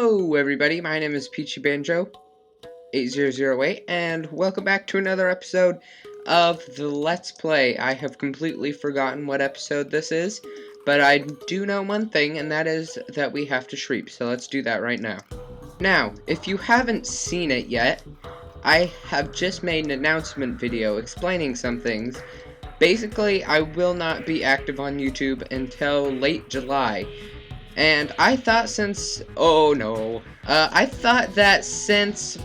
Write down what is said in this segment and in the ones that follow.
Hello everybody, my name is Peachy Banjo 8008 and welcome back to another episode of the Let's Play. I have completely forgotten what episode this is, but I do know one thing, and that is that we have to sleep, so let's do that right now. Now, if you haven't seen it yet, I have just made an announcement video explaining some things. Basically, I will not be active on YouTube until late July. And I thought I thought that since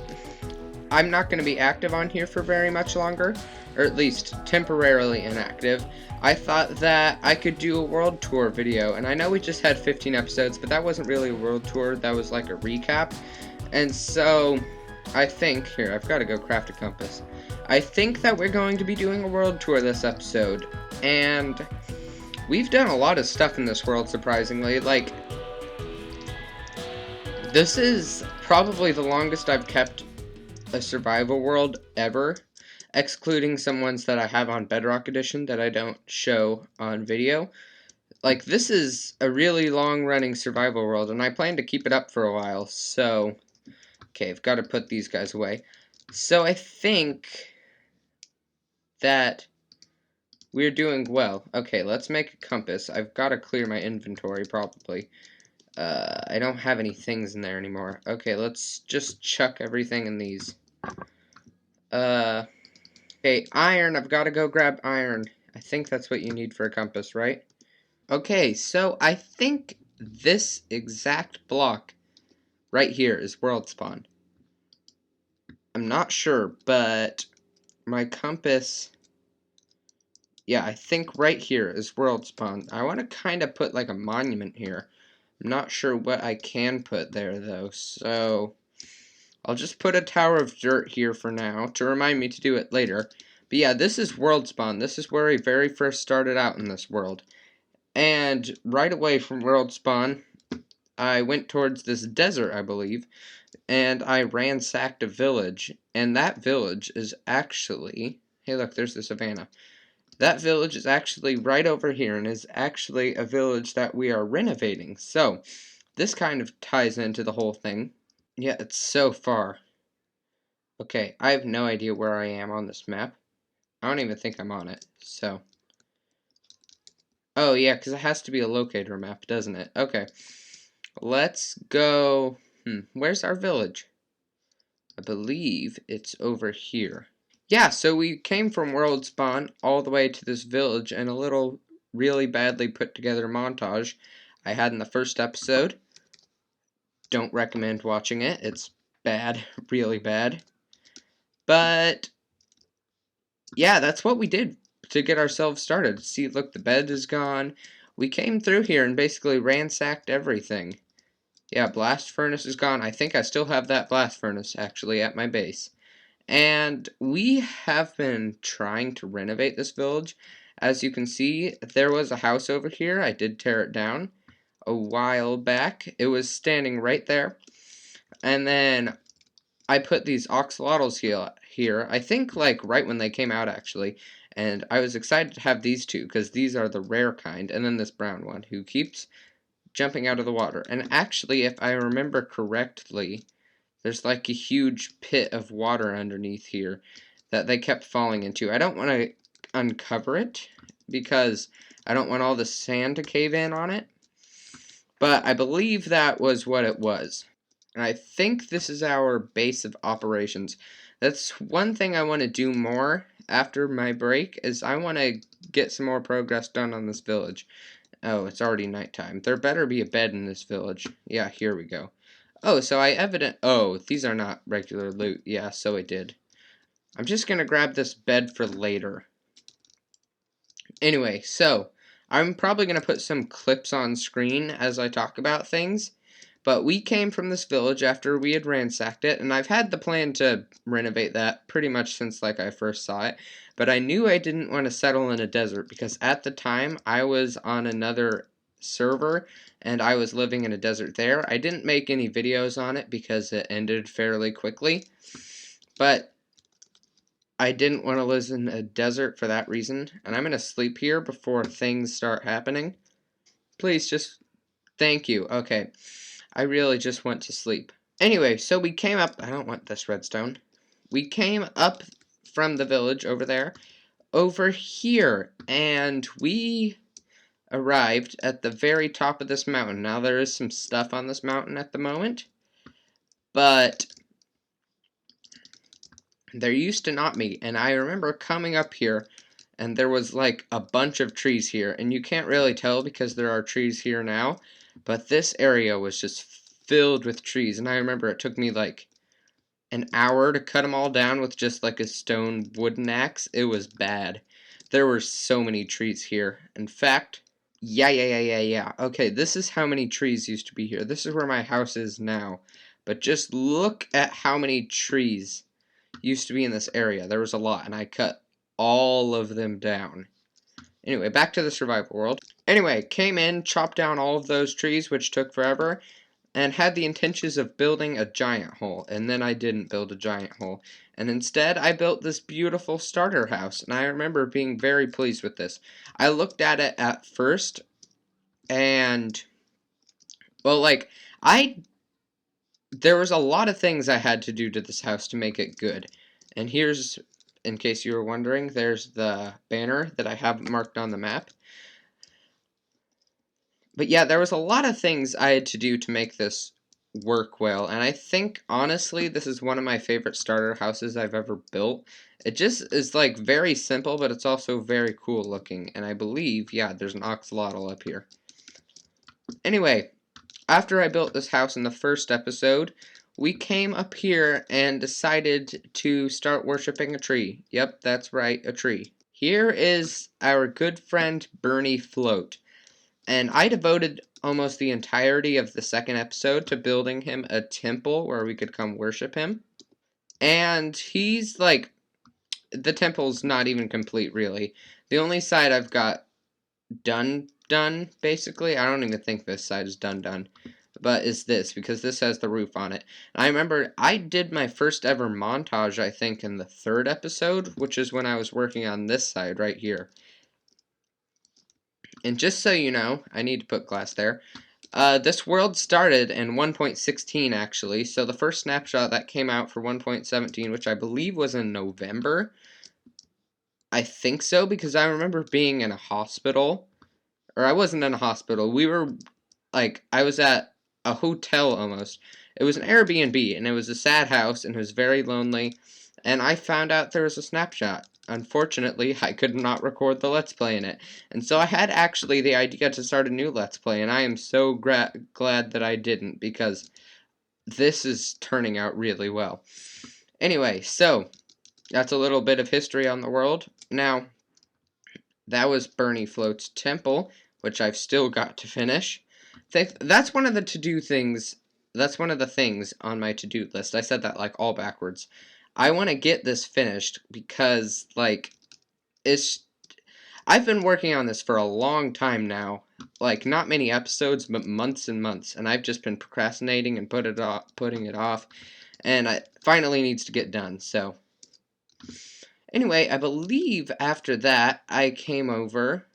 I'm not going to be active on here for very much longer, or at least temporarily inactive, I thought that I could do a world tour video. And I know we just had 15 episodes, but that wasn't really a world tour, that was like a recap. And so, I think, here, I've got to go craft a compass. I think that we're going to be doing a world tour this episode, and we've done a lot of stuff in this world, surprisingly. Like, this is probably the longest I've kept a survival world ever, excluding some ones that I have on Bedrock Edition that I don't show on video. Like, this is a really long-running survival world, and I plan to keep it up for a while, so... Okay, I've got to put these guys away. So I think that we're doing well. Okay, let's make a compass. I've got to clear my inventory, probably. I don't have any things in there anymore. Okay, let's just chuck everything in these. Okay, iron. I've got to go grab iron. I think that's what you need for a compass, right? Okay, so I think this exact block right here is world spawn. I'm not sure, but my compass... Yeah, I think right here is world spawn. I want to kind of put like a monument here. I'm not sure what I can put there though, so I'll just put a tower of dirt here for now to remind me to do it later. But yeah, this is world spawn. This is where I very first started out in this world. And right away from world spawn, I went towards this desert, I believe, and I ransacked a village. And that village is actually... Hey look, there's the savannah. That village is actually right over here, and is actually a village that we are renovating. So, this kind of ties into the whole thing. Yeah, it's so far. Okay, I have no idea where I am on this map. I don't even think I'm on it, so. Oh, yeah, because it has to be a locator map, doesn't it? Okay. Let's go... where's our village? I believe it's over here. Yeah, so we came from World Spawn all the way to this village in a little really badly put together montage I had in the first episode. Don't recommend watching it. It's bad, really bad. But yeah, that's what we did to get ourselves started. See, look, the bed is gone. We came through here and basically ransacked everything. Yeah, blast furnace is gone. I think I still have that blast furnace actually at my base. And we have been trying to renovate this village. As you can see, there was a house over here. I did tear it down a while back. It was standing right there. And then I put these axolotls here. I think like right when they came out actually. And I was excited to have these two because these are the rare kind. And then this brown one who keeps jumping out of the water. And actually, if I remember correctly, there's like a huge pit of water underneath here that they kept falling into. I don't want to uncover it because I don't want all the sand to cave in on it. But I believe that was what it was. And I think this is our base of operations. That's one thing I want to do more after my break, is I want to get some more progress done on this village. Oh, it's already nighttime. There better be a bed in this village. Yeah, here we go. Oh, so oh, these are not regular loot. Yeah, so it did. I'm just gonna grab this bed for later. Anyway, so I'm probably gonna put some clips on screen as I talk about things. But we came from this village after we had ransacked it, and I've had the plan to renovate that pretty much since like I first saw it. But I knew I didn't want to settle in a desert because at the time I was on another server and I was living in a desert there. I didn't make any videos on it because it ended fairly quickly, but I didn't want to live in a desert for that reason. And I'm going to sleep here before things start happening. Please just... Thank you. Okay. I really just went to sleep. Anyway, so we came up. I don't want this redstone. We came up from the village over there, over here, and we arrived at the very top of this mountain. Now, there is some stuff on this mountain at the moment, but there used to not be. And I remember coming up here, and there was like a bunch of trees here, and you can't really tell because there are trees here now, but this area was just filled with trees. And I remember it took me like an hour to cut them all down with just like a stone wooden axe. It was bad. There were so many trees here. In fact, yeah. Okay, this is how many trees used to be here. This is where my house is now. But just look at how many trees used to be in this area. There was a lot, and I cut all of them down. Anyway, back to the survival world. Anyway, came in, chopped down all of those trees, which took forever, and had the intentions of building a giant hole. And then I didn't build a giant hole. And instead, I built this beautiful starter house. And I remember being very pleased with this. I looked at it at first, and, well, like, there was a lot of things I had to do to this house to make it good. And here's, in case you were wondering, there's the banner that I have marked on the map. But yeah, there was a lot of things I had to do to make this work well, and I think, honestly, this is one of my favorite starter houses I've ever built. It just is, like, very simple, but it's also very cool looking, and I believe, yeah, there's an axolotl up here. Anyway, after I built this house in the first episode, we came up here and decided to start worshiping a tree. Yep, that's right, a tree. Here is our good friend Bernie Float. And I devoted almost the entirety of the second episode to building him a temple where we could come worship him. And he's like, the temple's not even complete, really. The only side I've got done, basically. I don't even think this side is done. But is this, because this has the roof on it. And I remember I did my first ever montage, I think, in the third episode, which is when I was working on this side right here. And just so you know, I need to put glass there. This world started in 1.16 actually, so the first snapshot that came out for 1.17, which I believe was in November. I think so, because I remember being in a hospital. Or I wasn't in a hospital. We were, like, I was at a hotel almost. It was an Airbnb, and it was a sad house, and it was very lonely. And I found out there was a snapshot. Unfortunately, I could not record the Let's Play in it. And so I had actually the idea to start a new Let's Play, and I am so glad that I didn't, because this is turning out really well. Anyway, so, that's a little bit of history on the world. Now, that was Bernie Float's temple, which I've still got to finish. That's one of the to-do things, that's one of the things on my to-do list. I said that, like, all backwards. I want to get this finished because, like, I've been working on this for a long time now. Like, not many episodes, but months and months. And I've just been procrastinating and putting it off. And it finally needs to get done, so. Anyway, I believe after that, I came over,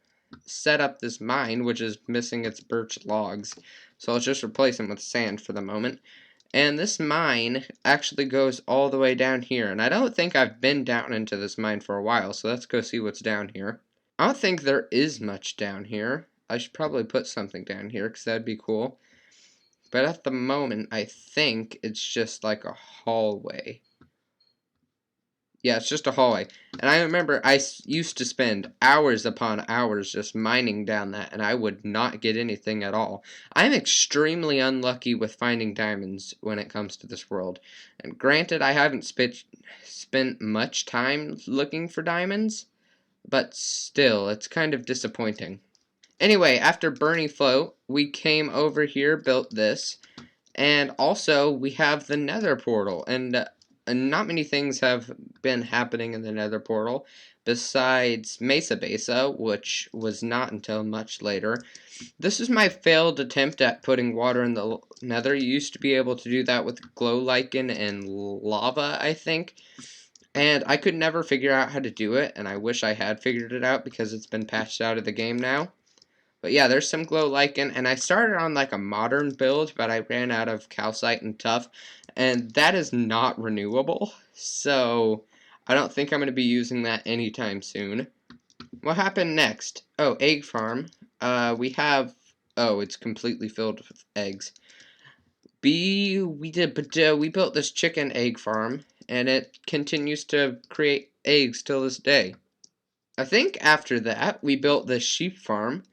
set up this mine, which is missing its birch logs. So I'll just replace them with sand for the moment. And this mine actually goes all the way down here. And I don't think I've been down into this mine for a while, so let's go see what's down here. I don't think there is much down here. I should probably put something down here, because that'd be cool. But at the moment, I think it's just like a hallway. Yeah, it's just a hallway. And I remember I used to spend hours upon hours just mining down that, and I would not get anything at all. I'm extremely unlucky with finding diamonds when it comes to this world. And granted, I haven't spent much time looking for diamonds, but still, it's kind of disappointing. Anyway, after Bernie Float, we came over here, built this, and also we have the Nether Portal, and not many things have been happening in the Nether Portal besides Mesa Besa, which was not until much later. This is my failed attempt at putting water in the Nether. You used to be able to do that with glow lichen and lava, I think. And I could never figure out how to do it, and I wish I had figured it out because it's been patched out of the game now. But yeah, there's some glow lichen, and I started on like a modern build, but I ran out of calcite and tuff, and that is not renewable, so I don't think I'm going to be using that anytime soon. What happened next? Oh, egg farm. We have, oh, it's completely filled with eggs. We built this chicken egg farm, and it continues to create eggs till this day. I think after that, we built this sheep farm,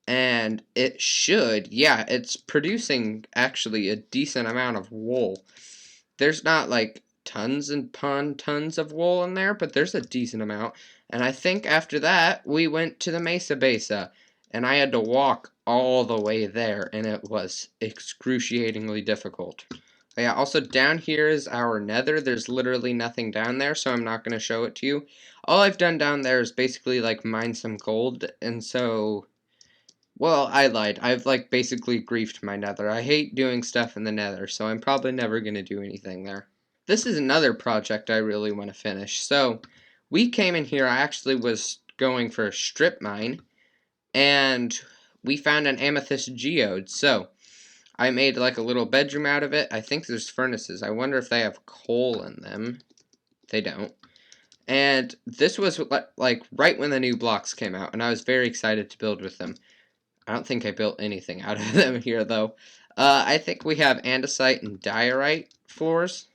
and yeah, it's producing actually a decent amount of wool. There's not like tons and tons of wool in there, but there's a decent amount. And I think after that, we went to the Mesa Besa, and I had to walk all the way there, and it was excruciatingly difficult. Yeah, also down here is our nether. There's literally nothing down there, so I'm not going to show it to you. All I've done down there is basically like mine some gold, and so, well, I lied. I've like basically griefed my nether. I hate doing stuff in the nether, so I'm probably never going to do anything there. This is another project I really want to finish. So, we came in here, I actually was going for a strip mine, and we found an amethyst geode. So, I made like a little bedroom out of it. I think there's furnaces. I wonder if they have coal in them. They don't. And this was like right when the new blocks came out, and I was very excited to build with them. I don't think I built anything out of them here, though. I think we have andesite and diorite floors.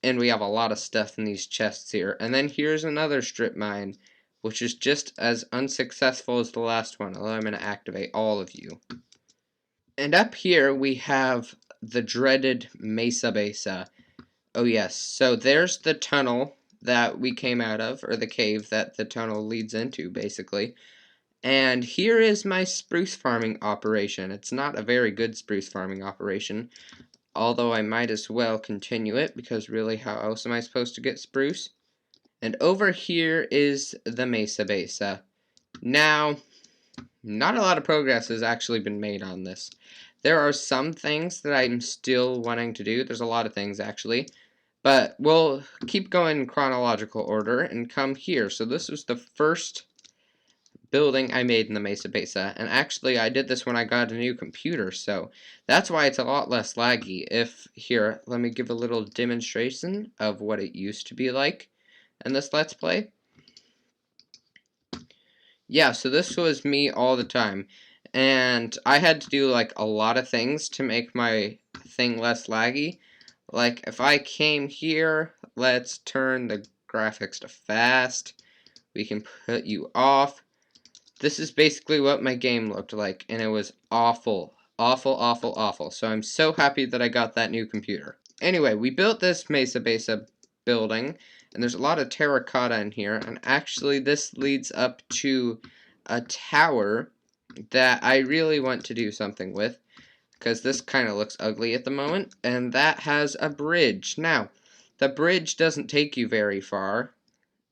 And we have a lot of stuff in these chests here. And then here's another strip mine, which is just as unsuccessful as the last one, although I'm going to activate all of you. And up here we have the dreaded Mesa Besa. Oh yes, so there's the tunnel that we came out of, or the cave that the tunnel leads into, basically. And here is my spruce farming operation. It's not a very good spruce farming operation, although I might as well continue it, because really, how else am I supposed to get spruce? And over here is the Mesa Besa. Now, not a lot of progress has actually been made on this. There are some things that I'm still wanting to do. There's a lot of things, actually. But we'll keep going in chronological order and come here. So this was the first building I made in the Mesa Besa, and actually I did this when I got a new computer, so that's why it's a lot less laggy. Here, let me give a little demonstration of what it used to be like in this Let's Play. Yeah, so this was me all the time, and I had to do like a lot of things to make my thing less laggy. Like if I came here, let's turn the graphics to fast. We can put you off. This is basically what my game looked like, and it was awful. Awful, awful, awful. So I'm so happy that I got that new computer. Anyway, we built this Mesa Besa building, and there's a lot of terracotta in here, and actually this leads up to a tower that I really want to do something with, because this kind of looks ugly at the moment, and that has a bridge. Now, the bridge doesn't take you very far.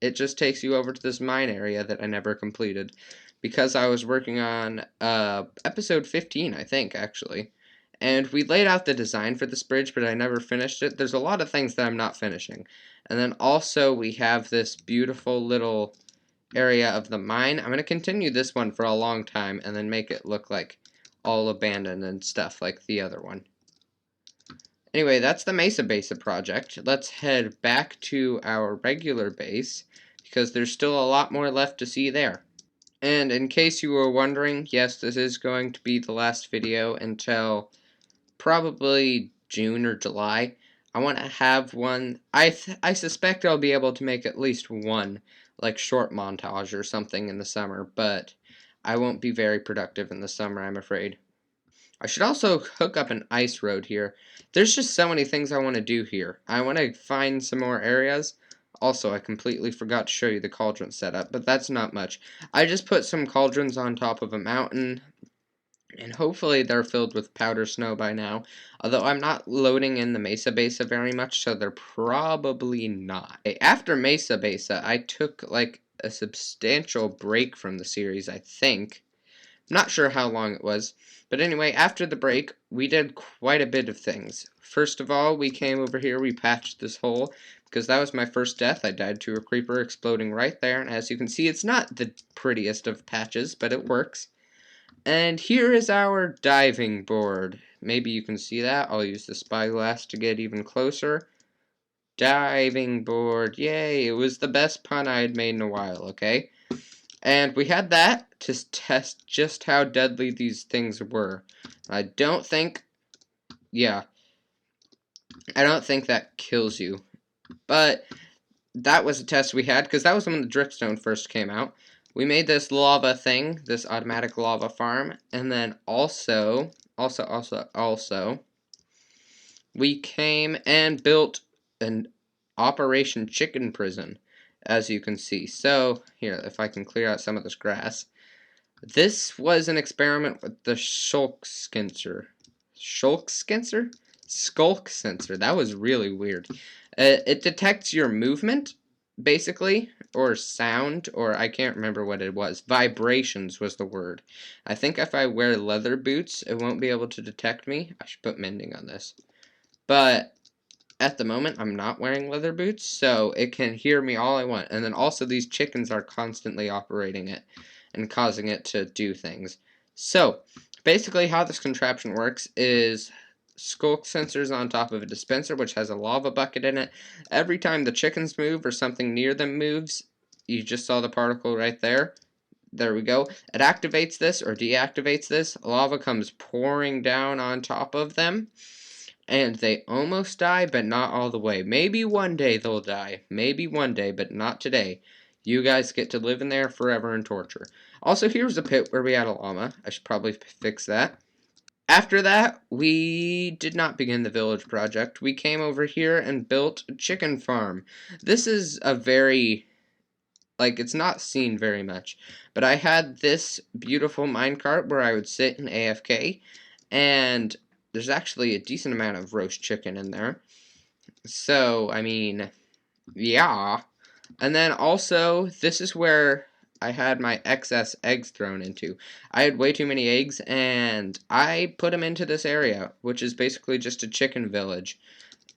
It just takes you over to this mine area that I never completed, because I was working on episode 15, I think, actually. And we laid out the design for this bridge, but I never finished it. There's a lot of things that I'm not finishing. And then also we have this beautiful little area of the mine. I'm going to continue this one for a long time and then make it look like all abandoned and stuff like the other one. Anyway, that's the Mesa Besa project. Let's head back to our regular base, because there's still a lot more left to see there. And in case you were wondering, yes, this is going to be the last video until probably June or July. I want to have one. I suspect I'll be able to make at least one, like, short montage or something in the summer, but I won't be very productive in the summer, I'm afraid. I should also hook up an ice road here. There's just so many things I want to do here. I want to find some more areas. Also, I completely forgot to show you the cauldron setup, but that's not much. I just put some cauldrons on top of a mountain, and hopefully they're filled with powder snow by now. Although I'm not loading in the Mesa Besa very much, so they're probably not. After Mesa Besa, I took like a substantial break from the series, I think. I'm not sure how long it was. But anyway, after the break, we did quite a bit of things. First of all, we came over here, we patched this hole, because that was my first death. I died to a creeper exploding right there, and as you can see, it's not the prettiest of patches, but it works. And here is our diving board. Maybe you can see that. I'll use the spyglass to get even closer. Diving board. Yay, it was the best pun I had made in a while, okay? And we had that to test just how deadly these things were. I don't think that kills you. But that was a test we had, because that was when the dripstone first came out. We made this lava thing, this automatic lava farm, and then also, we came and built an Operation Chicken Prison, as you can see. So, here, if I can clear out some of this grass. This was an experiment with the Shulk Sensor. Skulk sensor. That was really weird. It detects your movement, basically, or sound, or I can't remember what it was. Vibrations was the word. I think if I wear leather boots, it won't be able to detect me. I should put mending on this. But at the moment, I'm not wearing leather boots, so it can hear me all I want. And then also these chickens are constantly operating it and causing it to do things. So, basically how this contraption works is skulk sensors on top of a dispenser which has a lava bucket in it. Every time the chickens move or something near them moves, you just saw the particle right there. There we go. It activates this or deactivates this. Lava comes pouring down on top of them. And they almost die, but not all the way. Maybe one day they'll die. Maybe one day, but not today. You guys get to live in there forever in torture. Also, here's a pit where we had a llama. I should probably fix that. After that, we did not begin the village project. We came over here and built a chicken farm. This is a very, it's not seen very much. But I had this beautiful minecart where I would sit in AFK. And there's actually a decent amount of roast chicken in there. So, I mean, yeah. And then also, this is where I had my excess eggs thrown into. I had way too many eggs, and I put them into this area, which is basically just a chicken village.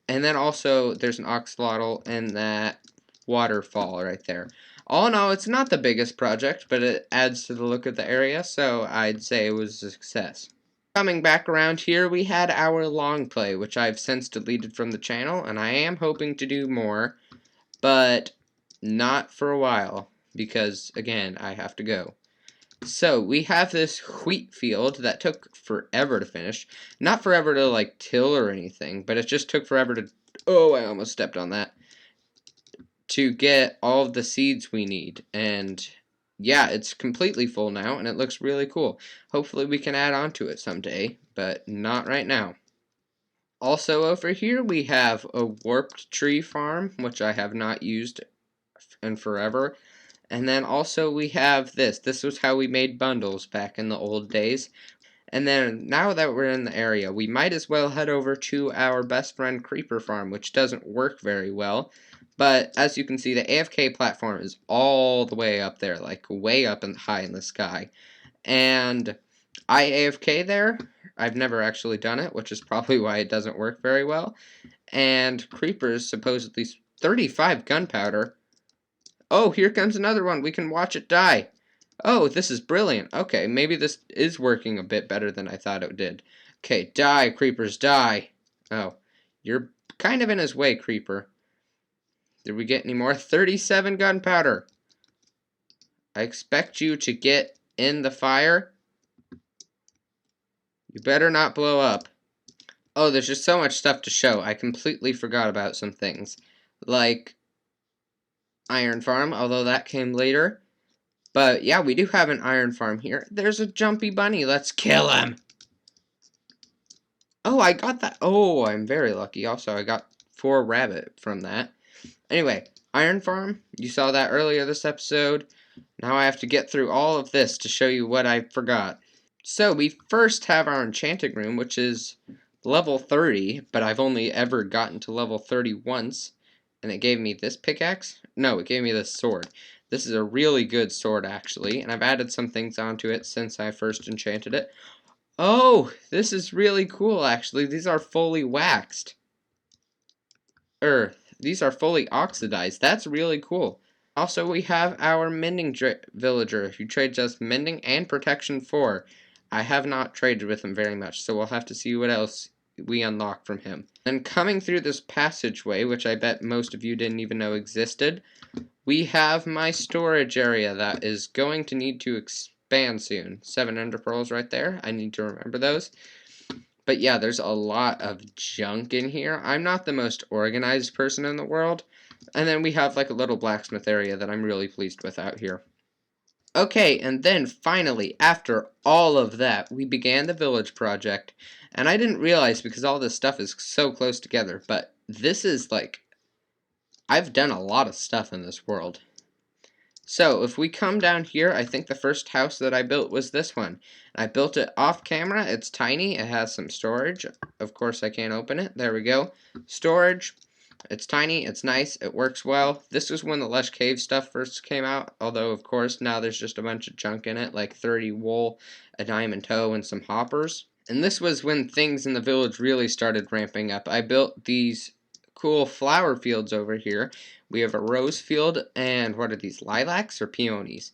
And then also, there's an oxalotl and that waterfall right there. All in all, it's not the biggest project, but it adds to the look of the area, so I'd say it was a success. Coming back around here, we had our long play, which I've since deleted from the channel, and I am hoping to do more, but not for a while, because, again, I have to go. So, we have this wheat field that took forever to finish. Not forever to, till or anything, but it just took forever to... Oh, I almost stepped on that. To get all of the seeds we need, and... yeah, it's completely full now, and it looks really cool. Hopefully we can add on to it someday, but not right now. Also over here we have a warped tree farm, which I have not used in forever. And then also we have this. This was how we made bundles back in the old days. And then now that we're in the area, we might as well head over to our best friend Creeper Farm, which doesn't work very well. But as you can see, the AFK platform is all the way up there, way up and high in the sky. And I AFK there. I've never actually done it, which is probably why it doesn't work very well. And creepers supposedly 35 gunpowder. Oh, here comes another one. We can watch it die. Oh, this is brilliant. Okay, maybe this is working a bit better than I thought it did. Okay, die, creepers, die. Oh, you're kind of in his way, creeper. Did we get any more? 37 gunpowder. I expect you to get in the fire. You better not blow up. Oh, there's just so much stuff to show. I completely forgot about some things. Like Iron Farm, although that came later. But yeah, we do have an iron farm here. There's a jumpy bunny. Let's kill him. Oh, I got that. Oh, I'm very lucky. Also, I got 4 rabbit from that. Anyway, iron farm. You saw that earlier this episode. Now I have to get through all of this to show you what I forgot. So, we first have our enchanting room, which is level 30, but I've only ever gotten to level 30 once. And it gave me this pickaxe? No, it gave me this sword. This is a really good sword, actually, and I've added some things onto it since I first enchanted it. Oh, this is really cool, actually. These are fully waxed. These are fully oxidized. That's really cool. Also, we have our mending villager. You trade just mending and protection 4. I have not traded with him very much, so we'll have to see what else we unlock from him. Then coming through this passageway, which I bet most of you didn't even know existed, we have my storage area that is going to need to expand soon. 7 ender pearls right there. I need to remember those. But yeah, there's a lot of junk in here. I'm not the most organized person in the world. And then we have like a little blacksmith area that I'm really pleased with out here. Okay, and then finally, after all of that, we began the village project. And I didn't realize because all this stuff is so close together, but this is like, I've done a lot of stuff in this world. So, if we come down here, I think the first house that I built was this one. I built it off camera. It's tiny. It has some storage. Of course, I can't open it. There we go. Storage. It's tiny. It's nice. It works well. This was when the Lush Cave stuff first came out. Although, of course, now there's just a bunch of junk in it, like 30 wool, a diamond toe, and some hoppers. And this was when things in the village really started ramping up. I built these cool flower fields over here. We have a rose field, and what are these, lilacs or peonies?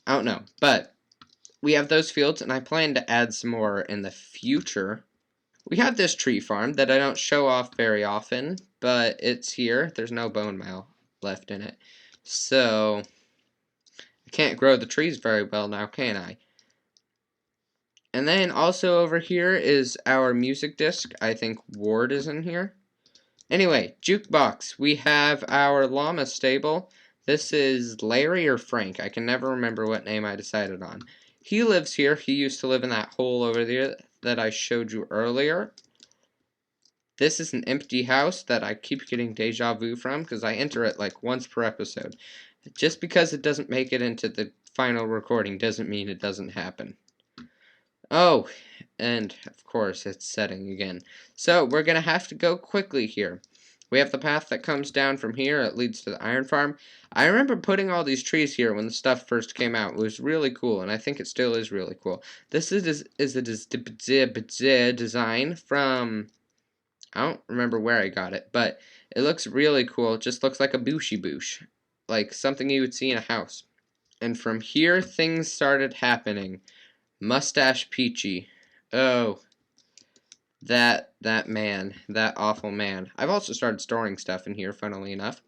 I don't know, but we have those fields, and I plan to add some more in the future. We have this tree farm that I don't show off very often, but it's here. There's no bone meal left in it, so I can't grow the trees very well now, can I? And then also over here is our music disc. I think Ward is in here. Anyway, jukebox. We have our llama stable. This is Larry or Frank. I can never remember what name I decided on. He lives here. He used to live in that hole over there that I showed you earlier. This is an empty house that I keep getting deja vu from because I enter it like once per episode. Just because it doesn't make it into the final recording doesn't mean it doesn't happen. Oh, and of course it's setting again. So we're going to have to go quickly here. We have the path that comes down from here. It leads to the iron farm. I remember putting all these trees here when the stuff first came out. It was really cool, and I think it still is really cool. This is a design from, I don't remember where I got it, but it looks really cool. It just looks like a bushy bush, like something you would see in a house. And from here, things started happening. Mustache Peachy. Oh, that man, that awful man. I've also started storing stuff in here, funnily enough.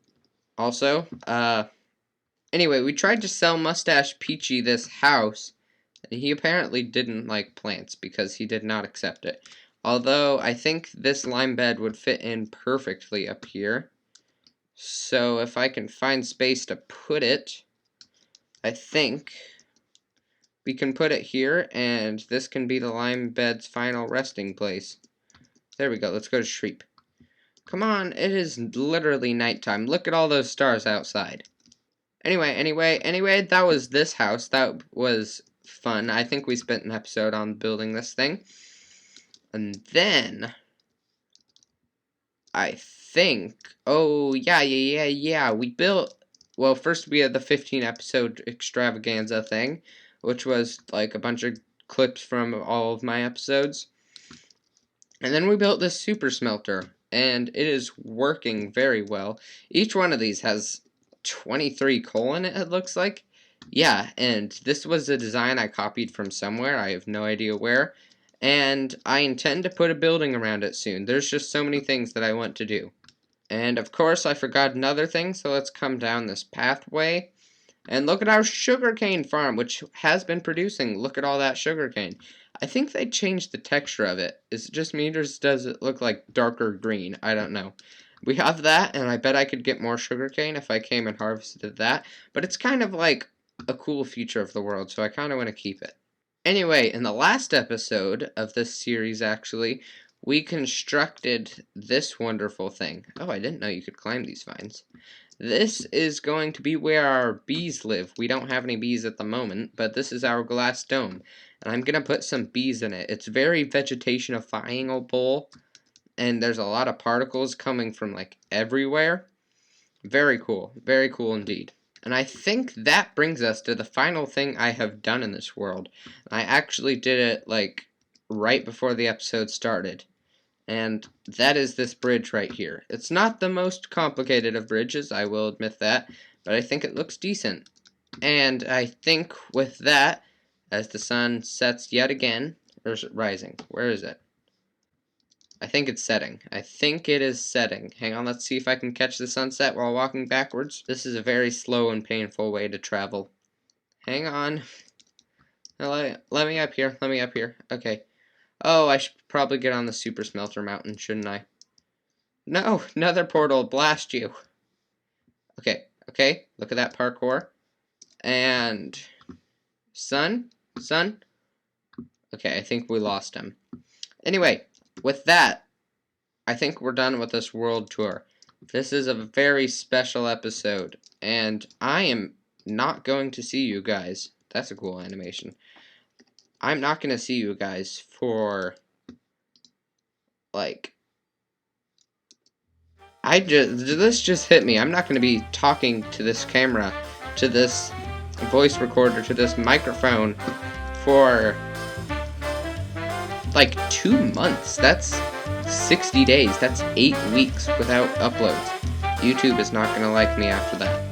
Also, anyway, we tried to sell Mustache Peachy this house, and he apparently didn't like plants because he did not accept it. Although, I think this lime bed would fit in perfectly up here. So, if I can find space to put it, I think we can put it here, and this can be the lime bed's final resting place. There we go. Let's go to sleep. Come on, it is literally nighttime. Look at all those stars outside. Anyway, that was this house. That was fun. I think we spent an episode on building this thing. And then I think, oh, yeah. We built, well, first we had the 15 episode extravaganza thing, which was like a bunch of clips from all of my episodes. And then we built this super smelter, and it is working very well. Each one of these has 23 coal in it, it looks like. Yeah, and this was a design I copied from somewhere. I have no idea where. And I intend to put a building around it soon. There's just so many things that I want to do. And of course, I forgot another thing, so let's come down this pathway. And look at our sugarcane farm, which has been producing. Look at all that sugarcane. I think they changed the texture of it. Is it just me, or does it look like darker green? I don't know. We have that, and I bet I could get more sugarcane if I came and harvested that. But it's kind of like a cool feature of the world, so I kind of want to keep it. Anyway, in the last episode of this series, actually, we constructed this wonderful thing. Oh, I didn't know you could climb these vines. This is going to be where our bees live. We don't have any bees at the moment, but this is our glass dome. And I'm going to put some bees in it. It's very vegetation-ifying and there's a lot of particles coming from, like, everywhere. Very cool indeed. And I think that brings us to the final thing I have done in this world. I actually did it, like, right before the episode started. And that is this bridge right here. It's not the most complicated of bridges, I will admit that, but I think it looks decent. And I think with that, as the sun sets yet again. Or is it rising? Where is it? I think it's setting. I think it is setting. Hang on, let's see if I can catch the sunset while walking backwards. This is a very slow and painful way to travel. Hang on. Let me up here. Let me up here. Okay. Oh, I should probably get on the Super Smelter Mountain, shouldn't I? No, Nether Portal, blast you. Okay, okay, look at that parkour. And sun. Okay, I think we lost him. Anyway, with that, I think we're done with this world tour. This is a very special episode, and I am not going to see you guys. That's a cool animation. I'm not going to see you guys for, like, this just hit me. I'm not going to be talking to this camera, to this voice recorder, to this microphone for like 2 months. That's 60 days. That's 8 weeks without uploads. YouTube is not going to like me after that.